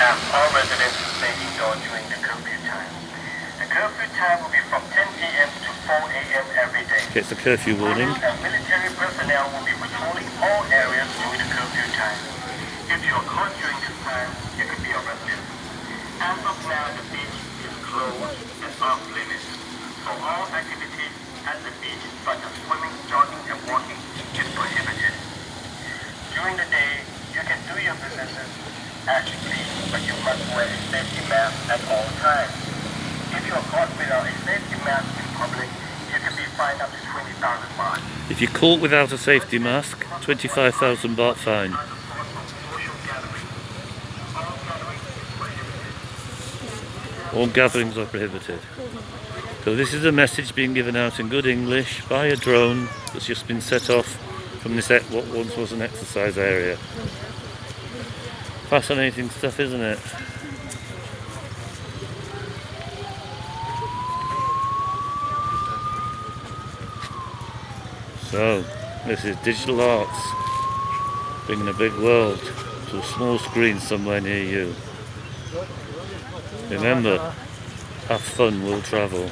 ask all residents to stay indoors during the curfew time. The curfew time will be from 10 p.m. to 4 a.m. every day. Gets the curfew warning. And military personnel will be patrolling all areas during the curfew time. If you are caught during this time, you could be arrested. As of now, the beach is closed and off limits. So all activities at the beach, such as swimming, jogging, and walking, is prohibited. During the day, you can do your businesses as you please, but you must wear a safety mask at all times. If you are caught without a safety mask in public, you can be fined up to 20,000 baht. If you're caught without a safety mask, 25,000 baht fine. All gatherings are prohibited. So this is a message being given out in good English by a drone that's just been set off from this what once was an exercise area. Fascinating stuff, isn't it? So, this is digital arts, bringing a big world to a small screen somewhere near you. Remember, have fun, will travel.